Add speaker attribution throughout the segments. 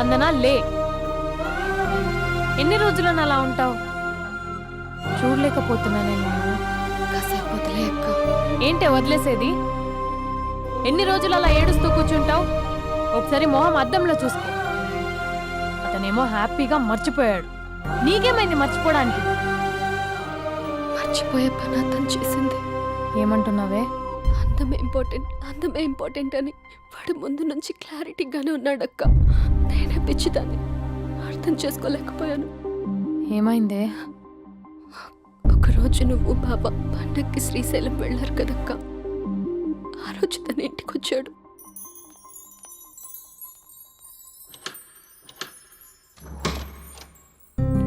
Speaker 1: స్పందన లే. ఎన్ని రోజులను అలా ఉంటావు? చూడలేకపోతున్నానే నేను.
Speaker 2: కాసేపు వదిలే అక్క.
Speaker 1: ఏంటే వదిలేసేది? ఎన్ని రోజులు అలా ఏడుస్తూ కూర్చుంటావు? ఒకసారి మొహం అద్దంలో చూసుకో. అతనేమో హ్యాపీగా మర్చిపోయాడు. నీకేమైంది మర్చిపోవడానికి?
Speaker 2: మర్చిపోయే పని అతను చేసింది.
Speaker 1: ఏమంటున్నావే?
Speaker 2: అందమే ఇంపార్టెంట్ అని వాడు ముందు నుంచి క్లారిటీగానే ఉన్నాడక్క. నేనే పిచ్చిదాన్ని అర్థం చేసుకోలేకపోయాను.
Speaker 1: ఏమైందే?
Speaker 2: ఒకరోజు నువ్వు బాబా పండక్కి శ్రీశైలం వెళ్ళారు కదక్క. ఆ రోజు తన ఇంటికి వచ్చాడు.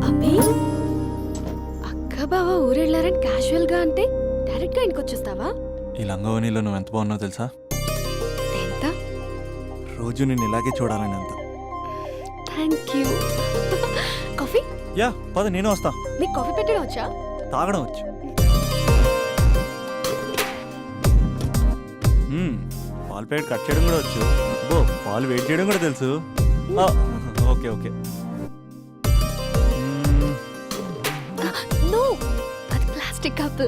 Speaker 2: అబ్బి, అక్క బావ ఊరెళ్ళారని క్యాజువల్ గా అంటే డైరెక్ట్ గా ఇంటికి వచ్చేస్తావా?
Speaker 3: ఈ లంగవనిలో నువ్వు ఎంత బాగున్నావు తెలుసా?
Speaker 2: ఎంత?
Speaker 3: రోజు నేను ఇలాగే చూడాలని అంత.
Speaker 2: Thank you. కాఫీ?
Speaker 3: యా పద, నేను వస్తా.
Speaker 2: నీకు కాఫీ పెట్టడం వచ్చా?
Speaker 3: తాగడం వచ్చు. పాలు ప్యాకెట్ కట్ చేయడం కూడా వచ్చు. బో పాలు వెయిట్ చేయడం కూడా తెలుసు. Okay okay.
Speaker 2: నో, అది ప్లాస్టిక్ కప్.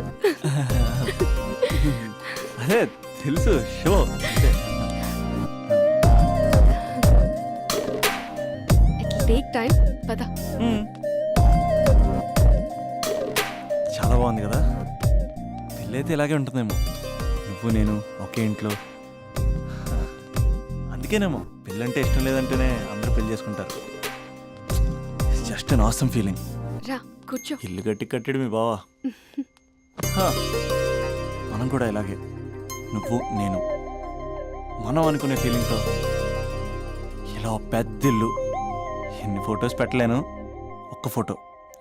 Speaker 3: అదే తెలుసు, షో.
Speaker 2: It take time. పద.
Speaker 3: చాలా బాగుంది కదా. పెళ్ళైతే ఇలాగే ఉంటుందేమో, నువ్వు నేను ఒకే ఇంట్లో. అందుకేనేమో పెళ్ళంటే ఇష్టం లేదంటేనే అందరూ పెళ్లి చేసుకుంటారు. Just an awesome feeling.
Speaker 2: రా కూర్చో.
Speaker 3: ఇల్లు కట్టాడు మీ బావా. మనం కూడా ఇలాగే, నువ్వు నేను, మనం అనుకునే ఫీలింగ్తో ఇలా పెద్ద ఇల్లు. ఎన్ని ఫొటోస్ పెట్టలేను, ఒక్క ఫోటో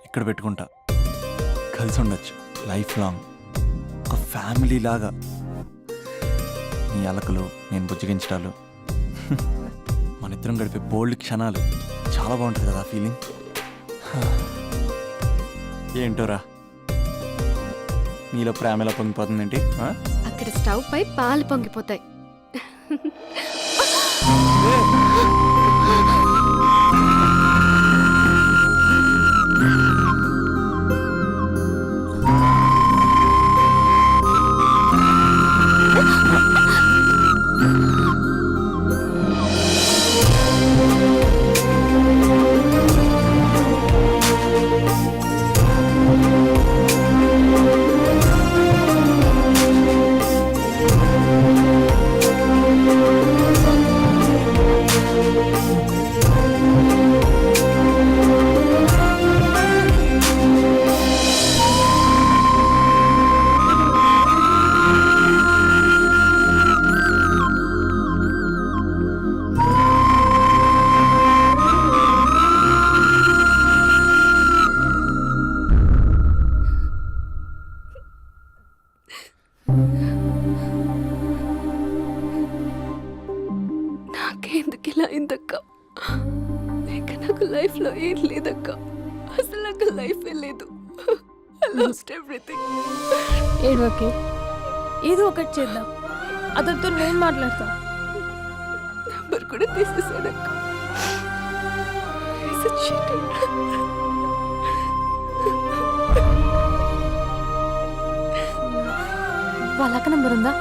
Speaker 3: ఇక్కడ పెట్టుకుంటా. కలిసి ఉండొచ్చు లైఫ్ లాంగ్, ఒక ఫ్యామిలీ లాగా. నీ అలకలు, నేను బుజ్జగించడాలు, మన ఇద్దరం గడిపే బోల్డ్ క్షణాలు. చాలా బాగుంటుంది కదా ఫీలింగ్. ఏంటోరా, నీలో ప్రేమ ఎలా పొంగిపోతుందేంటి?
Speaker 2: అక్కడ స్టవ్ పై పాలు పొంగిపోతాయి. నాకెందుకు ఇలా అయిందక్క? ఇక నాకు లైఫ్ లో ఏం లేదక్క. అసలు నాకు లైఫే లేదు. I lost everything.
Speaker 1: ఏడవకే, ఏదో ఒకటి చేద్దాం. అతనితో నేను మాట్లాడతా.
Speaker 2: నంబర్ కూడా తీసేసాడక్క. He's a cheater.
Speaker 1: వాళ్ళ అక్క నంబర్ ఉందా?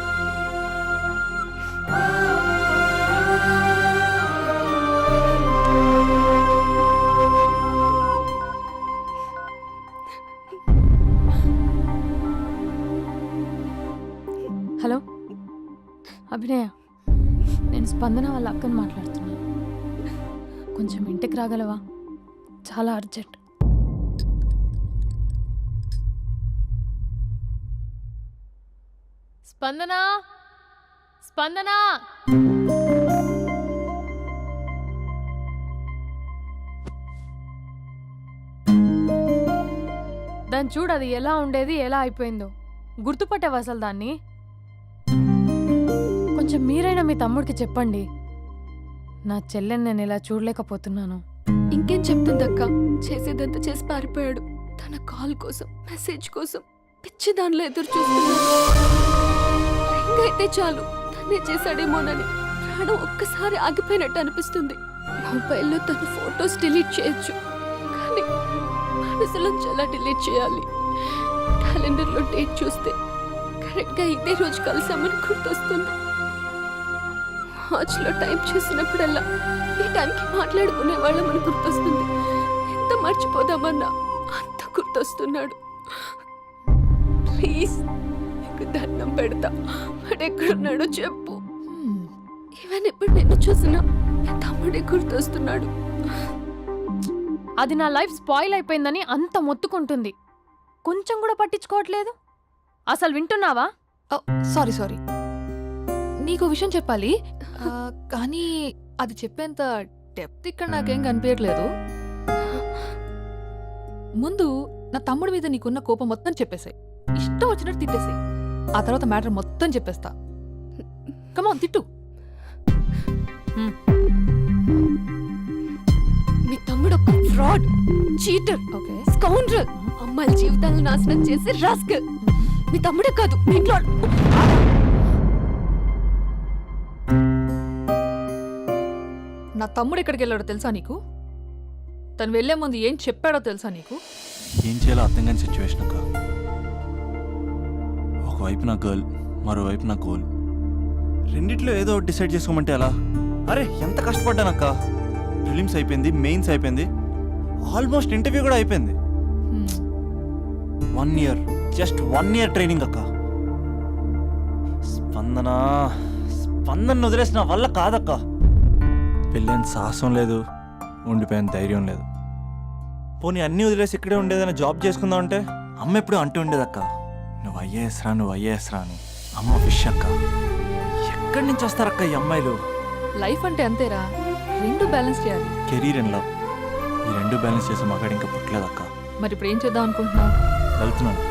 Speaker 1: హలో అభినయ, నేను స్పందన వాళ్ళ అక్కని మాట్లాడుతున్నాను. కొంచెం ఇంటికి రాగలవా? చాలా అర్జెంట్. స్పందన, స్పందన. దాన్ని చూడు, అది ఎలా ఉండేది ఎలా అయిపోయిందో. గుర్తుపట్టావు అసలు దాన్ని? కొంచెం మీరైనా మీ తమ్ముడికి చెప్పండి. నా చెల్లెని నేను ఇలా చూడలేకపోతున్నాను.
Speaker 2: ఇంకేం చెప్తుందక్క? చేసేదంతా చేసి పారిపోయాడు. తన కాల్ కోసం, మెసేజ్ కోసం పిచ్చి దానిలో ఎదురు చూస్తున్నాడు. రింగ్ అయితే చాలు తనే చేశాడేమోనని ప్రాణం ఒక్కసారి ఆగిపోయినట్టు అనిపిస్తుంది. మొబైల్లో తన ఫొటోస్ డిలీట్ చేయొచ్చు, కానీ మనసులోంచి ఎలా డిలీట్ చేయాలి? క్యాలెండర్లో డేట్ చూస్తే కరెక్ట్గా ఇదే రోజు కలిసామని గుర్తొస్తుంది. వాచ్లో టైం చూసినప్పుడల్లా ఈ టైంకి మాట్లాడుకునే వాళ్ళమని గుర్తొస్తుంది. ఎంత మర్చిపోదామన్నా అంత గుర్తొస్తున్నాడు. ప్లీజ్ నీకు దండం పెడతా, వాడు ఎక్కడున్నాడో చెప్పు. ఈవెన్ ఇప్పుడు నిన్ను చూసినా తమ్ముడే గుర్తొస్తున్నాడు.
Speaker 1: అది నా లైఫ్ స్పాయిల్ అయిపోయిందని అంత మొత్తుకుంటుంది. కొంచెం కూడా పట్టించుకోవట్లేదు. అసలు వింటున్నావా?
Speaker 4: సారీ నీకు విషయం చెప్పాలి, కానీ అది చెప్పేంత డెప్త్ ఇక్కడ నాకేం కనిపించట్లేదు. ముందు నా తమ్ముడి మీద నీకున్న కోపం మొత్తం చెప్పేసాయి, ఇష్టం వచ్చినట్టు తిట్టేసాయి. ఆ తర్వాత మ్యాటర్ మొత్తం చెప్పేస్తా. కమాన్ తిట్టు.
Speaker 2: మీ తమ్ముడు ఒక ఫ్రాడ్, చీటర్,
Speaker 4: ఓకే
Speaker 2: స్కౌండ్రల్, అమ్మాయిల జీవితాలను నాశనం చేసి రాస్కల్. మీ తమ్ముడే కాదు, మీ ఇంట్లో
Speaker 4: నా తమ్ముడు ఎక్కడికి వెళ్ళాడో తెలుసా నీకు? తను వెళ్లే ముందు ఏం చెప్పాడో తెలుసా నీకు?
Speaker 3: ఏం చేయాలో అర్థం కాని సిచ్యువేషన్ అక్క. ఒకవైపు నా గర్ల్, మరోవైపు నా గోల్. రెండిట్లో ఏదో ఒకటి డిసైడ్ చేసుకోమంటే ఎలా? అరే ఎంత కష్టపడ్డానక్క. ఫిలిమ్స్ అయిపోయింది, మెయిన్స్ అయిపోయింది, ఆల్మోస్ట్ ఇంటర్వ్యూ కూడా అయిపోయింది. 1 year, జస్ట్ 1 year ట్రైనింగ్ అక్క. స్పందన వదిలేసిన వల్ల కాదక్క. పెళ్ళైన సాహసం లేదు, ఉండిపోయిన ధైర్యం లేదు. పోనీ అన్నీ వదిలేసి ఇక్కడే ఉండేదైనా జాబ్ చేసుకుందాం అంటే అమ్మ ఎప్పుడు అంటూ ఉండేదక్క, నువ్వు ఐఏఎస్ రా అని. అమ్మ ఫిష్ అక్క. ఎక్కడి నుంచి వస్తారక్క ఈ అమ్మాయిలు?
Speaker 4: లైఫ్ అంటే అంతేరా, రెండు బ్యాలెన్స్ చేయాలి.
Speaker 3: కెరీర్ అండ్ లవ్, ఈ రెండు బ్యాలెన్స్ చేసే మగాడు ఇంకా పుట్టలేదక్క.
Speaker 4: మరి ఇప్పుడు ఏం చేద్దాం అనుకుంటున్నావు?
Speaker 3: వెళ్తున్నాను,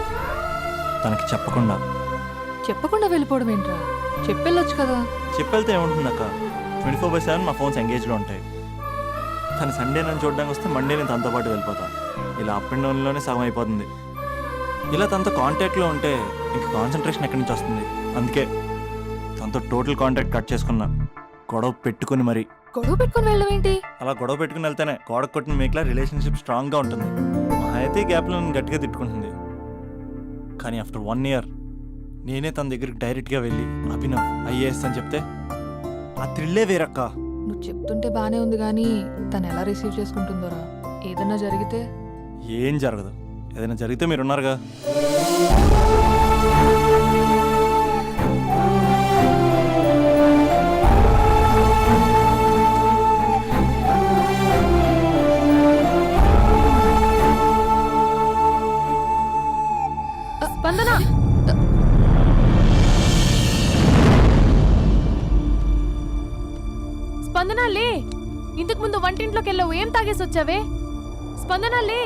Speaker 3: తనకి
Speaker 4: చెప్పకుండా వెళ్ళిపోవడం ఏంట్రా? చెప్పెళ్ళొచ్చు కదా.
Speaker 3: చెప్పెళ్తే ఏముంటుందక్క, 24/7 నా ఫోన్స్ ఎంగేజ్లో ఉంటాయి. తను సండే నన్ను చూడడానికి వస్తే మండే నేను తనతో పాటు వెళ్ళిపోతాను. ఇలా అప్ అండ్ డౌన్లోనే సగం అయిపోతుంది. ఇలా తనతో కాంటాక్ట్లో ఉంటే ఇంక కాన్సన్ట్రేషన్ ఎక్కడి నుంచి వస్తుంది? అందుకే తనతో టోటల్ కాంటాక్ట్ కట్ చేసుకున్నా, గొడవ పెట్టుకుని మరి.
Speaker 4: గొడవ పెట్టుకుని వెళ్ళడం ఏంటి?
Speaker 3: అలా గొడవ పెట్టుకుని వెళ్తేనే గోడ కొట్టిన మేకలా రిలేషన్షిప్ స్ట్రాంగ్గా ఉంటుంది. మా అయితే గ్యాప్లో నన్ను గట్టిగా తిట్టుకుంటుంది. కానీ ఆఫ్టర్ 1 year నేనే తన దగ్గరికి డైరెక్ట్గా వెళ్ళి అభినవ్ ఐఏఎస్ అని చెప్తే ఆ థ్రిల్లే వేరక్క.
Speaker 4: నువ్వు చెప్తుంటే బానే ఉంది, కానీ తను ఎలా రిసీవ్ చేసుకుంటుందోరా? ఏదన్నా జరిగితే?
Speaker 3: ఏం జరగదు, ఏదైనా జరిగితే మీరున్నారుగా.
Speaker 1: స్పందన, స్పందన లే. ఇంతకు ముందు వంటింట్లోకి వెళ్ళావు, ఏం తాగేసి వచ్చావే? స్పందన లే.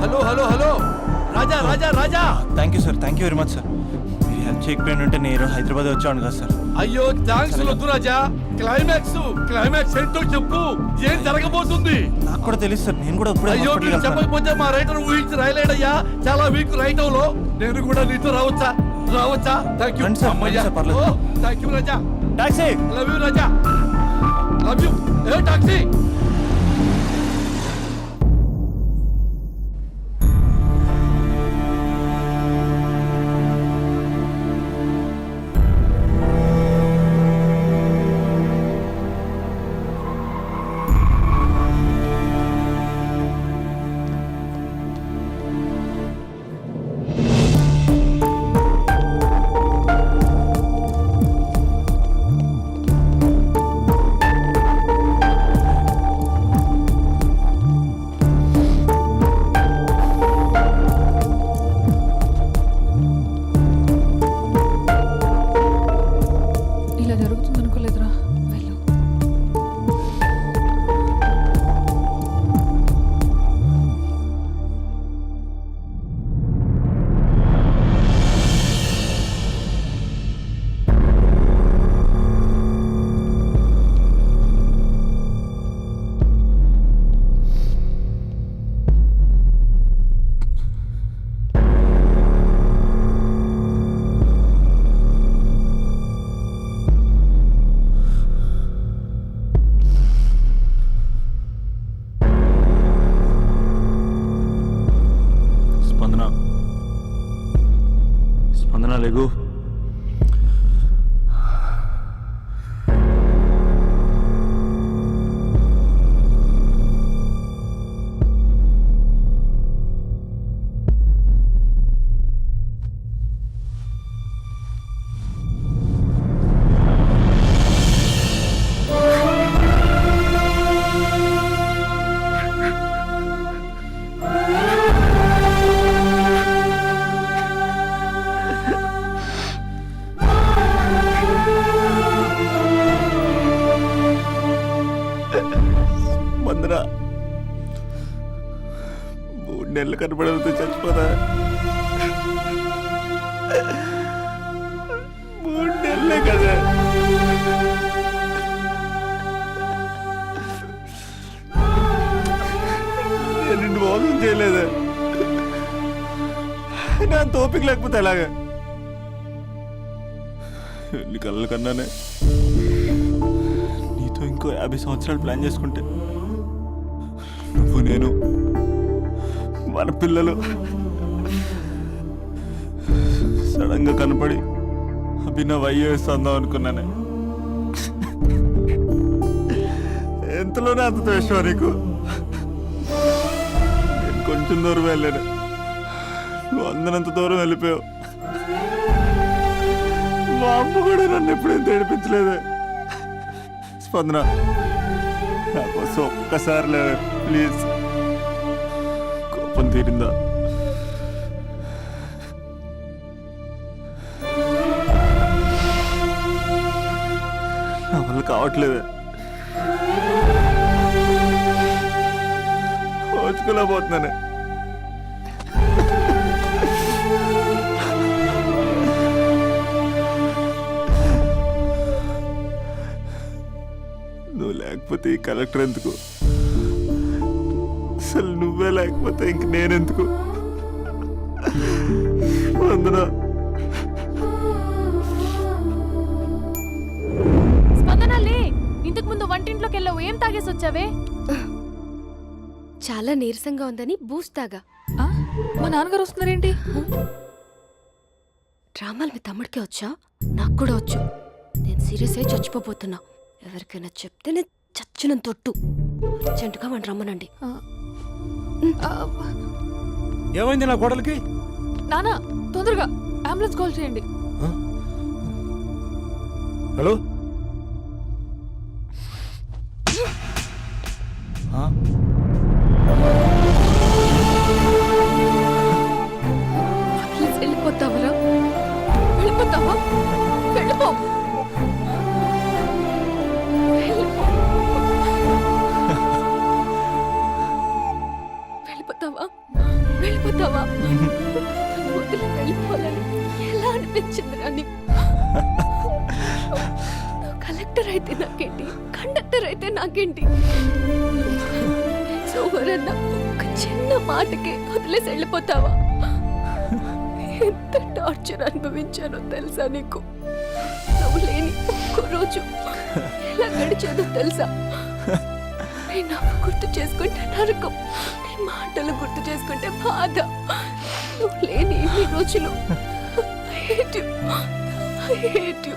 Speaker 5: Hello hello hello Raja Raja Raja.
Speaker 3: Thank you sir, thank you very much sir. మీరు హెల్ప్ చేయకపోయిన ఉంటే నేను హైదరాబాద్ వచ్చాను కదా సార్.
Speaker 5: అయ్యో థ్యాంక్స్ వద్దు రాజా. క్లైమాక్స్ ఏంటో చెప్పు, ఏం జరగబోతుంది?
Speaker 3: నాకు కూడా తెలుసు సార్, నేను కూడా ఇప్పుడే
Speaker 5: అయ్యో
Speaker 3: hospital
Speaker 5: మీరు
Speaker 3: వెళ్తున్నాను.
Speaker 5: చెప్పకపోతే మా రైటర్ ఊహించి రాయలేడయ్యా. చాలా వీక్ రైటంలో నేను కూడా నీతో రావచ్చా? థ్యాంక్ యూ
Speaker 3: రండి సార్,
Speaker 5: అమ్మయ్యా.
Speaker 3: రండి సార్, పర్లేదు.
Speaker 5: Thank you Raja.
Speaker 3: Taxi.
Speaker 5: Love you Raja, love you. A taxi.
Speaker 3: స్పందన లేగు. స్పందన 3 నెలలు కనపడవుతూ చచ్చిపోదా? 3 నెలలే కదా. నేను నిన్ను మోసం చేయలేదా? నా అంత ఓపిక లేకపోతే ఎలాగా? ఎన్ని కళ్ళ కన్నానే నీతో ఇంకో 50 సంవత్సరాలు ప్లాన్ చేసుకుంటే నువ్వు నేను మన పిల్లలు సడన్ గా కనపడి అభినవ్ ఐఏఎస్ అందాం అనుకున్నానే. ఎంతలోనే అంత ద్వేషం నీకు. నేను కొంచెం దూరం వెళ్ళాను, నువ్వు అందనంత దూరం వెళ్ళిపోయావు. మా అమ్మ కూడా నన్ను ఎప్పుడేం ఏడిపించలేదే. స్పందన, నా కోసం ఒక్కసారి లేవే ప్లీజ్. కోపం తీరిందా? నా వల్ల కావట్లేదే. ఓచుకోలేకపోతున్నానే. నువ్వు లేకపోతే ఈ కలెక్టర్ ఎందుకు? అసలు నువ్వే లేకపోతే ఇంక నేనెందుకు? స్పందన,
Speaker 1: స్పందన లే. ఇంతకు ముందు వంటింట్లోకి వెళ్ళావు, ఏం తాగేసి వచ్చావే?
Speaker 2: చాలా నీరసంగా ఉందని బూస్ట్ తాగా.
Speaker 4: ఆ? మా నాన్నగారు వస్తున్నారేంటి?
Speaker 2: డ్రామాలు మీ తమ్ముడికే వచ్చా? నాకు కూడా వచ్చు. నేను సీరియస్ అయి చచ్చిపోతున్నా. ఎవరికైనా చెప్తే నేను చచ్చిన తొట్టు. అర్జెంటుగా మన రమ్మనండి.
Speaker 4: ఆ,
Speaker 5: ఏమైంది నా కోడలికి?
Speaker 4: నాన్న తొందరగా అంబులెన్స్ కాల్ చేయండి.
Speaker 5: హలో,
Speaker 2: ప్లీజ్ వెళ్ళిపోతావరా? వెళ్ళిపోతావా? వెళ్ళిపో. వెళ్ళిపోతావా? వెళ్ళిపోతావా? వదిలి వెళ్ళిపోవాలని ఎలా అనిపించిందిరా నీకు? నువ్వు కలెక్టర్ అయితే నాకేంటి, కండక్టర్ అయితే నాకేంటి? సోమరన్న ఒక చిన్న మాటకి వదిలేసి వెళ్ళిపోతావా? ఎంత టార్చర్ అనుభవించానో తెలుసా నీకు? నువ్వు లేని ఒక్క రోజు ఎలా గడిచేదో తెలుసా? నీ నవ్వు గుర్తు చేసుకుంటే నరకం, నీ మాటలు గుర్తు చేసుకుంటే బాధ. నువ్వు లేని ఈ రోజులు I hate you. I hate you.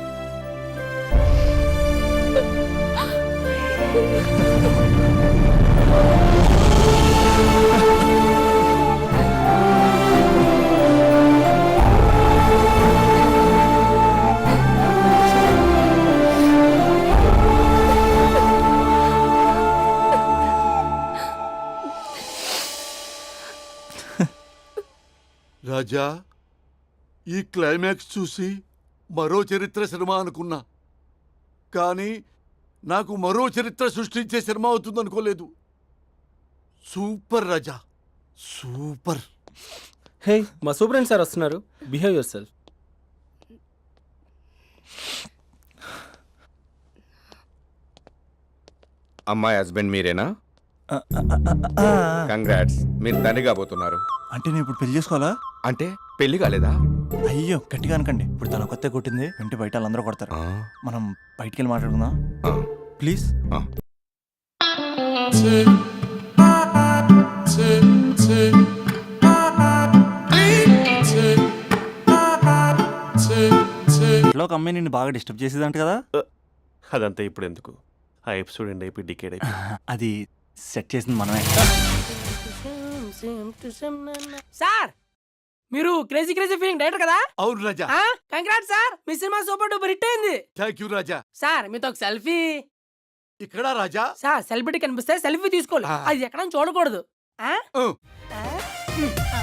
Speaker 5: రాజా, ఈ క్లైమాక్స్ చూసి మరో చరిత్ర సినిమా అనుకున్నా, కానీ నాకు మరో చరిత్ర సృష్టించే సినిమా అవుతుంది అనుకోలేదు. సూపర్ రాజా, సూపర్.
Speaker 6: హే, మా సూపరింటెండెంట్ సార్ వస్తున్నారు. Behave your self.
Speaker 7: అమ్మాయి హస్బెండ్ మీరేనా? కంగ్రాట్స్, మీరు తండ్రి కాబోతున్నారు.
Speaker 3: అంటే నేను ఇప్పుడు పెళ్లి చేసుకోవాలా?
Speaker 7: అంటే పెళ్లి కాలేదా?
Speaker 3: అయ్యో గట్టిగా అనకండి. ఇప్పుడు తన కొత్త కొట్టింది వింటే బయట వాళ్ళందరూ కొడతారు. మనం బయటికి వెళ్ళి మాట్లాడుకుందాం ప్లీజ్. ఒక అమ్మాయి నిన్ను బాగా డిస్టర్బ్ చేసేదంట కదా
Speaker 8: అదంతా ఇప్పుడు ఎందుకు? ఆ ఎపిసోడ్ ఎండ్ అయిపోయి డికేడ్ అయిపోయి.
Speaker 3: అది సెట్ చేసింది మనమే.
Speaker 9: సార్ మీరు క్రేజీ క్రేజీ ఫీలింగ్ డైరెక్టర్ కదా?
Speaker 5: అవును రాజా.
Speaker 9: కంగ్రాట్ సార్, మీ సినిమా సూపర్ డూపర్ హిట్ అయింది.
Speaker 5: Thank you Raja.
Speaker 9: సార్ మీతో ఒక సెల్ఫీ.
Speaker 5: ఇక్కడ రాజా.
Speaker 9: సార్ సెలబ్రిటీ కనిపిస్తే సెల్ఫీ తీసుకోవాలి,
Speaker 5: ఆ.
Speaker 9: అది ఎక్కడ చూడకూడదు. ఆ?
Speaker 5: ఓ.
Speaker 9: ఆ?